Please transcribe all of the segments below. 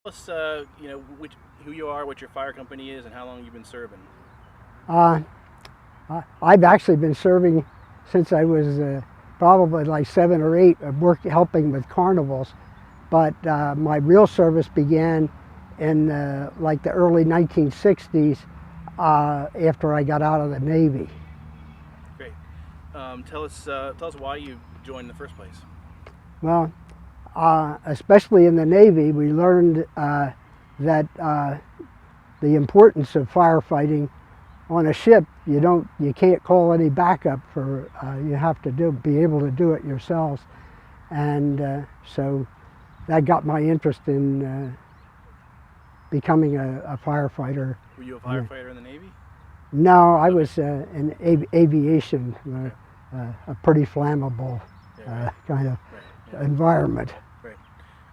Us, who you are, what your fire company is, and how long you've been serving. Uh, I've actually been serving since I was probably like 7 or 8, helping with carnivals. But my real service began in like the early 1960s after I got out of the Navy. Great. Tell us why you joined in the first place. Well, especially in the Navy, we learned that the importance of firefighting on a ship. You can't call any backup for. You have to be able to do it yourselves, and so that got my interest in becoming a firefighter. Were you a firefighter in the Navy? No, I Okay. was in aviation, Okay. a pretty flammable Yeah, right. kind of Right. Yeah. environment. Right.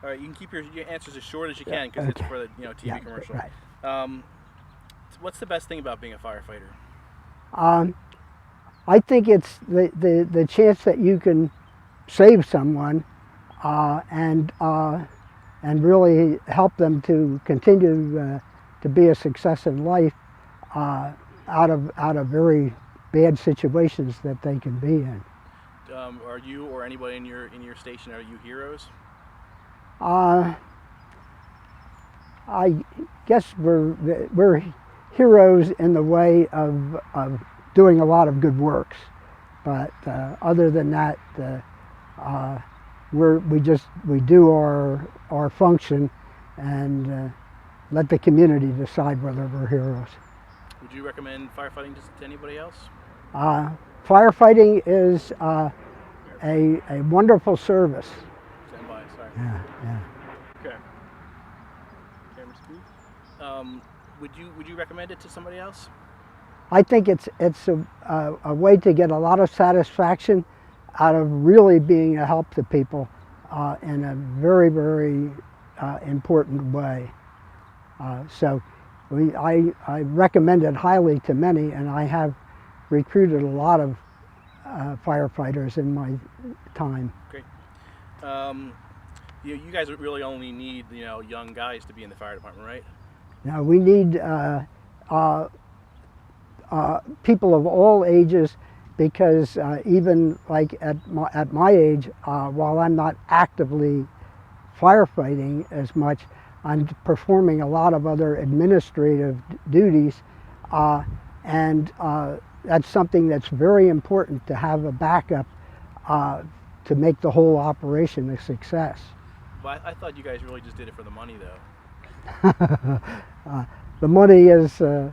All right. You can keep your answers as short as you Yeah, can because it's okay. for the TV Yeah, commercial. right. Um, what's the best thing about being a firefighter? Um, I think it's the chance that you can save someone uh, and uh, and really help them to continue to be a success in life uh, out of very bad situations that they can be in. Are you or anybody in your station, are you heroes? Uh, I guess we're heroes in the way of doing a lot of good works, but other than that, uh, we do our function and let the community decide whether we're heroes. Would you recommend firefighting to anybody else? Uh, Firefighting is a wonderful service. Stand by. Sorry. Yeah, yeah. Okay. Camera speed. Um, would you recommend it to somebody else? I think it's a way to get a lot of satisfaction out of really being a help to people in a very important way. So I recommend it highly to many, and I have recruited a lot of firefighters in my time. Great. Um, you guys really only need young guys to be in the fire department, right? Now we need uh, people of all ages because even like at my age, while I'm not actively firefighting as much, I'm performing a lot of other administrative duties, uh, and that's something that's very important to have a backup uh, to make the whole operation a success. But I thought you guys really just did it for the money, though. The money is uh,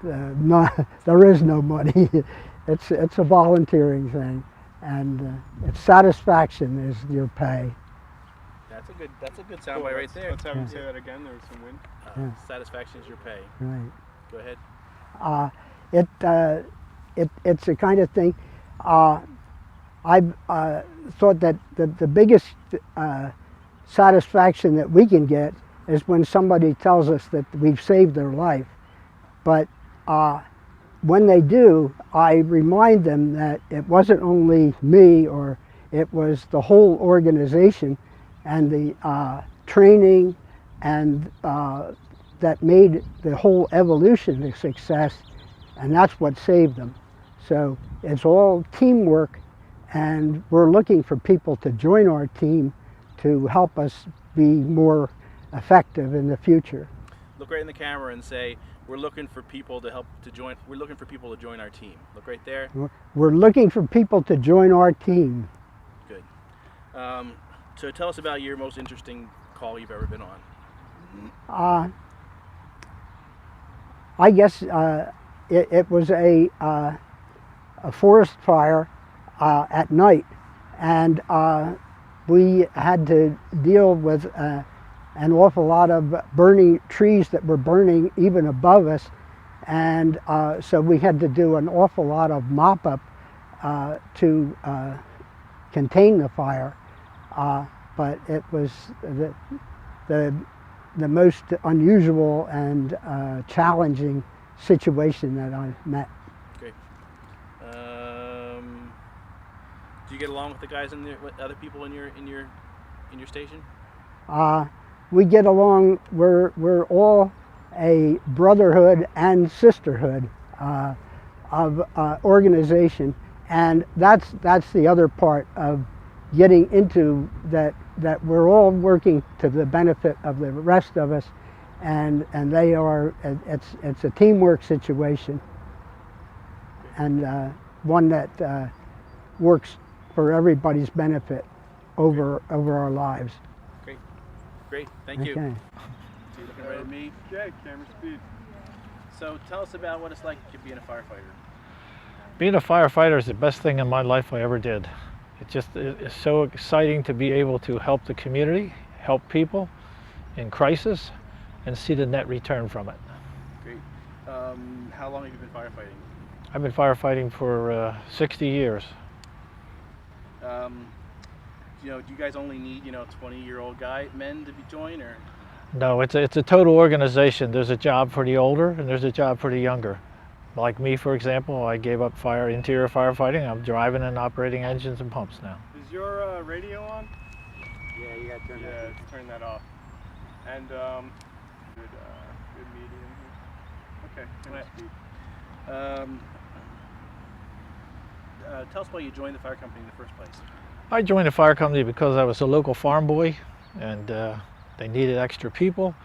not, there is no money. It's a volunteering thing, and it's satisfaction is your pay. That's a good Cool. soundbite right there. Let's have him Yeah. say that again. There was some wind. Yeah. Satisfaction is your pay. Right. Go ahead. Uh, it, uh, it's the kind of thing. I've thought that the biggest satisfaction that we can get is when somebody tells us that we've saved their life. But when they do, I remind them that it wasn't only me, or it was the whole organization and the training and that made the whole evolution a success, and that's what saved them. So it's all teamwork, and we're looking for people to join our team to help us be more effective in the future. Look right in the camera and say, "We're looking for people to help to join. We're looking for people to join our team." Look right there. We're looking for people to join our team. Good. So tell us about your most interesting call you've ever been on. Uh, I guess it was a forest fire at night, and we had to deal with an awful lot of burning trees that were burning even above us, and so we had to do an awful lot of mop-up to contain the fire. But it was the, the most unusual and challenging situation that I met. Great. Do you get along with the guys with other people in your station? We get along. We're all a brotherhood and sisterhood of organization, and that's the other part of getting into that we're all working to the benefit of the rest of us, and they are. It's a teamwork situation, and one that works for everybody's benefit over our lives. Great, great, thank you. Okay. So you're looking right at me. Okay, camera speed. So tell us about what it's like being a firefighter. Being a firefighter is the best thing in my life I ever did. It's so exciting to be able to help the community, help people in crisis, and see the net return from it. Great. How long have you been firefighting? I've been firefighting for 60 years. Do you guys only need 20-year-old men to join, or? No, it's a total organization. There's a job for the older and there's a job for the younger. Like me, for example, I gave up interior firefighting. I'm driving and operating engines and pumps now. Is your radio on? Yeah, you got to turn that off. Turn that off. And good medium here. Okay, camera speed. Tell us why you joined the fire company in the first place. I joined the fire company because I was a local farm boy, and they needed extra people,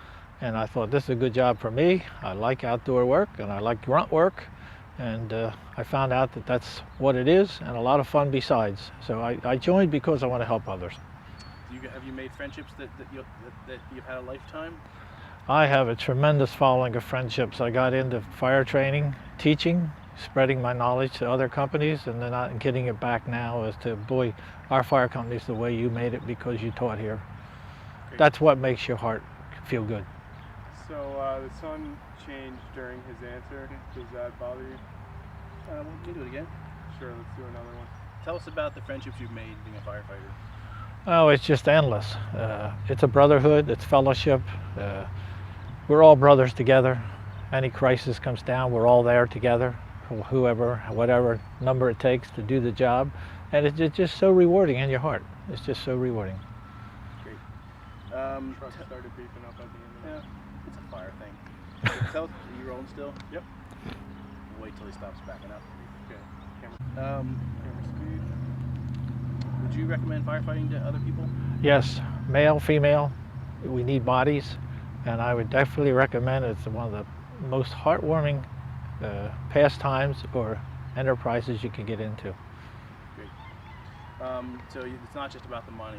and I thought this is a good job for me. I like outdoor work and I like grunt work, and I found out that that's what it is, and a lot of fun besides. So I joined because I want to help others. Have you made friendships that you've had a lifetime? I have a tremendous following of friendships. I got into fire training, teaching, spreading my knowledge to other companies, and then I'm getting it back now as to, boy, our fire company is the way you made it because you taught here. Great. That's what makes your heart feel good. So the sun changed during his answer. Does that bother you? We can do it again. Sure, let's do another one. Tell us about the friendships you've made being a firefighter. Oh, it's just endless. It's a brotherhood, it's fellowship. We're all brothers together. Any crisis comes down, we're all there together, whoever, whatever number it takes to do the job. And it's just so rewarding in your heart. It's just so rewarding. Great. Truck started beeping up at the end of it. It's a fire thing. Tell us, are you rolling still? Yep. We'll wait till he stops backing up. Okay, camera speed. Would you recommend firefighting to other people? Yes, male, female, we need bodies, and I would definitely recommend it. It's one of the most heartwarming pastimes or enterprises you can get into. Great. So it's not just about the money.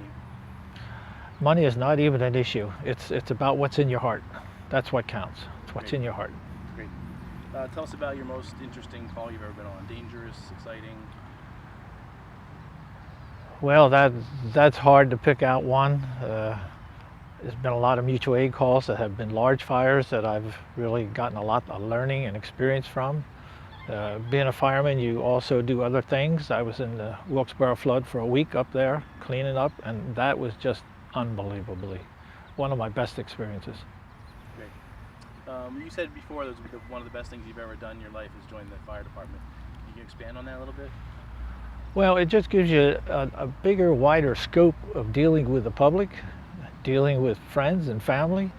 Money is not even an issue. It's about what's in your heart. That's what counts. It's what's Great. in your heart. Great. Tell us about your most interesting call you've ever been on. Dangerous, exciting. Well, that's hard to pick out one. There's been a lot of mutual aid calls that have been large fires that I've really gotten a lot of learning and experience from. Being a fireman, you also do other things. I was in the Wilkes-Barre flood for a week up there cleaning up, and that was just unbelievably one of my best experiences. Great. You said before that one of the best things you've ever done in your life is join the fire department. Can you expand on that a little bit? Well, it just gives you a bigger, wider scope of dealing with the public, dealing with friends and family.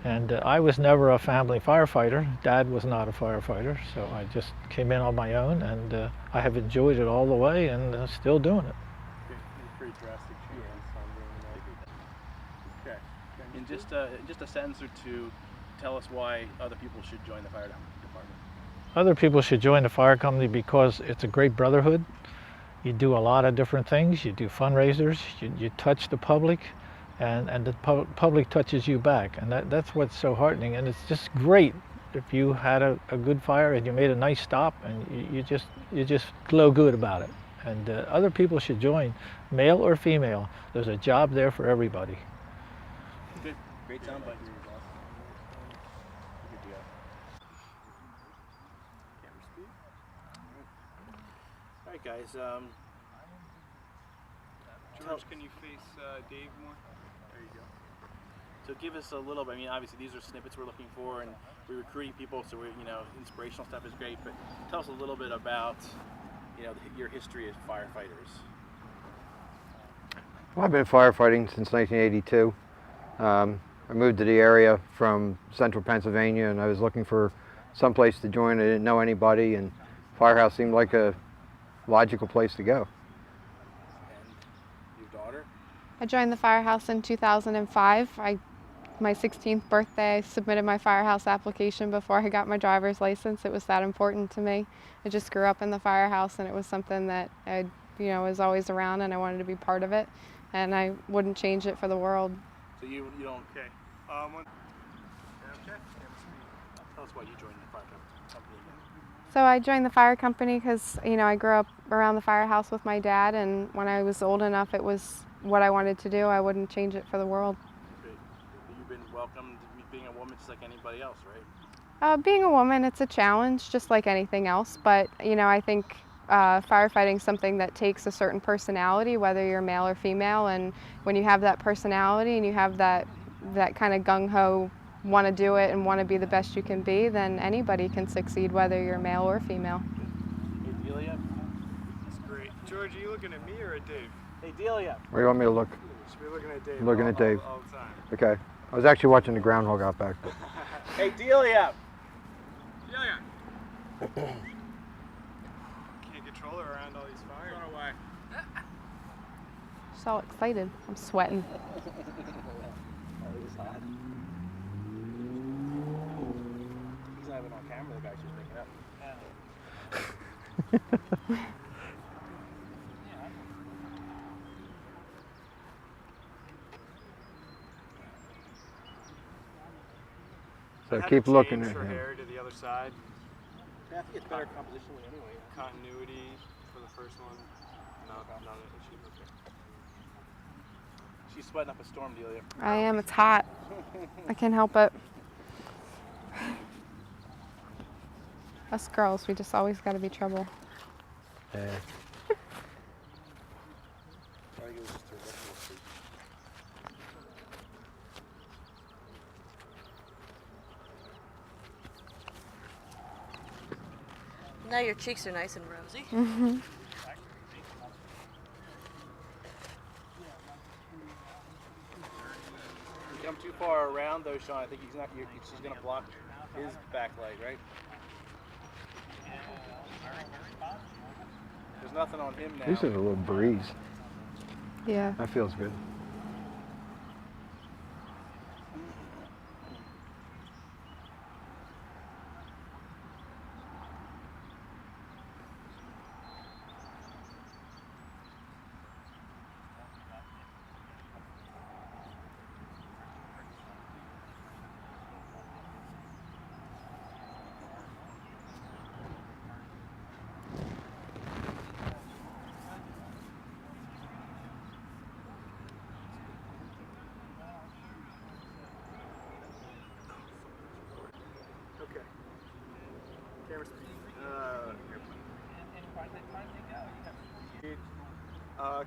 And I was never a family firefighter. Dad was not a firefighter, so I just came in on my own, and I have enjoyed it all the way, and still doing it. Pretty drastic change on doing that. Okay. In just a sentence or two, tell us why other people should join the fire department. Other people should join the fire company because it's a great brotherhood. You do a lot of different things. You do fundraisers, you touch the public, and the public touches you back. And that's what's so heartening. And it's just great if you had a good fire and you made a nice stop, and you just glow good about it. And other people should join, male or female. There's a job there for everybody. Good. Great soundbite. All right, guys. George, can you face Dave more? There you go. So give us a little bit. I mean, obviously these are snippets we're looking for, and we're recruiting people, so inspirational stuff is great. But tell us a little bit about, your history as firefighters. Well, I've been firefighting since 1982. I moved to the area from central Pennsylvania, and I was looking for some place to join. I didn't know anybody, and firehouse seemed like a logical place to go. And your daughter? I joined the firehouse in 2005. My 16th birthday, I submitted my firehouse application before I got my driver's license. It was that important to me. I just grew up in the firehouse, and it was something that I, was always around, and I wanted to be part of it, and I wouldn't change it for the world. So you don't. Okay. Tell us why you joined the fire company again. So I joined the fire company because, I grew up around the firehouse with my dad, and when I was old enough, it was what I wanted to do. I wouldn't change it for the world. Great. You've been welcomed being a woman just like anybody else, right? Being a woman, it's a challenge, just like anything else, but, I think firefighting is something that takes a certain personality, whether you're male or female, and when you have that personality and you have that kind of gung-ho want to do it and want to be the best you can be, then anybody can succeed, whether you're male or female. Hey, Delia. That's great. George, are you looking at me or at Dave? Hey, Delia. Where do you want me to look? You should be looking at Dave. I'm looking at Dave. All the time. Okay. I was actually watching the groundhog out back. Hey, Delia. Can't control her around all these fires. Run away. She's all excited. I'm sweating. He's not even on camera, the guy she's picking up. So I had keep to looking change at her him. hair to the other side. Yeah, I think it's better compositionally anyway. Continuity for the first one. No, not an issue. Okay. She's sweating up a storm, Delia. I am. It's hot. I can't help it. Us girls, we just always got to be trouble. Yeah. I think it was just her ritual sleep. Now your cheeks are nice and rosy. Mm-hmm. You come too far around though, Sean. I think she's going to block his backlight, right? There's nothing on him now. At least there's a little breeze. Yeah. That feels good. Okay. Camera speed.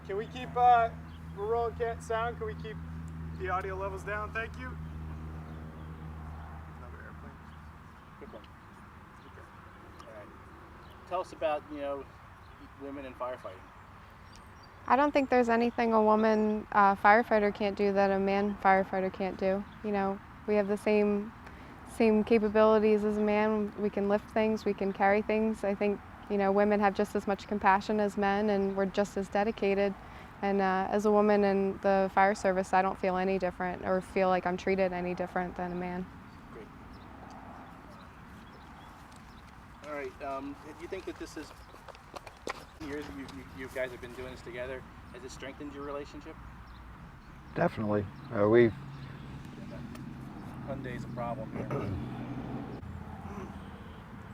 Can we keep, we're rolling sound, can we keep the audio levels down? Thank you. Another airplane. Good one. All right. Tell us about, women in firefighting. I don't think there's anything a woman firefighter can't do that a man firefighter can't do. We have the same capabilities as a man. We can lift things, we can carry things. I think, women have just as much compassion as men, and we're just as dedicated. And as a woman in the fire service, I don't feel any different or feel like I'm treated any different than a man. Great. All right. Do you think that this is years you guys have been doing this together? Has it strengthened your relationship? Definitely. Hyundai's a problem here.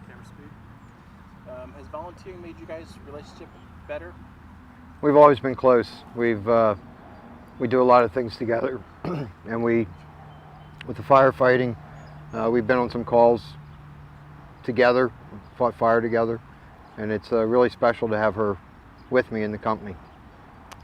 Camera speed. Has volunteering made you guys' relationship better? We've always been close. We do a lot of things together, and with the firefighting, we've been on some calls together, fought fire together, and it's really special to have her with me in the company.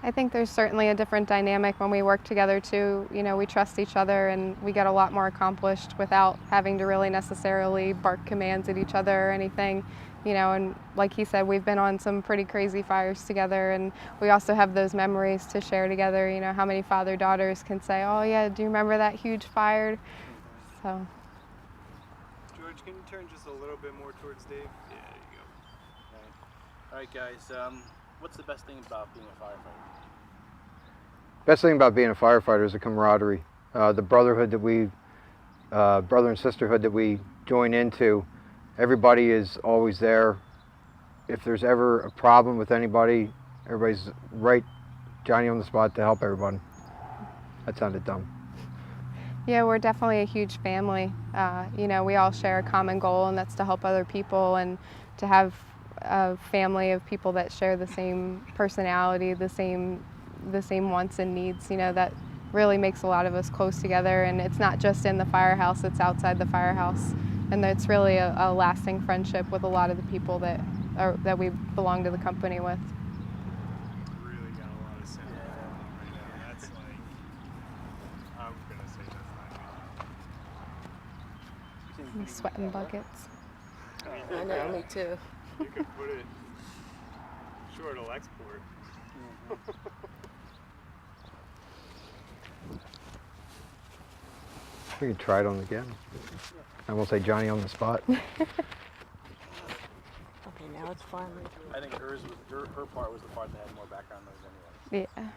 I think there's certainly a different dynamic when we work together too. We trust each other, and we get a lot more accomplished without having to really necessarily bark commands at each other or anything. you know, and like he said, we've been on some pretty crazy fires together, and we also have those memories to share together. You know, how many father-daughters can say, oh yeah, do you remember that huge fire? So. George, can you turn just a little bit more towards Dave? Yeah, there you go. All right, guys. What's the best thing about being a firefighter? Best thing about being a firefighter is the camaraderie, the brotherhood that brother and sisterhood that we join into. Everybody is always there. If there's ever a problem with anybody, everybody's right, Johnny on the spot to help everyone. That sounded dumb. Yeah, we're definitely a huge family. You know, we all share a common goal, and that's to help other people, and to have a family of people that share the same personality, the same wants and needs. You know, that really makes a lot of us close together, and it's not just in the firehouse, it's outside the firehouse. And it's really a lasting friendship with a lot of the people that we belong to the company with. Really got a lot of sound right now. That's like, I'm gonna say that's not me. I'm sweating buckets. I know, me too. You could put it, sure, it'll export. We can try it on again. And we'll say Johnny on the spot. Okay, now it's finally. I think her part was the part that had more background noise anyway. Yeah.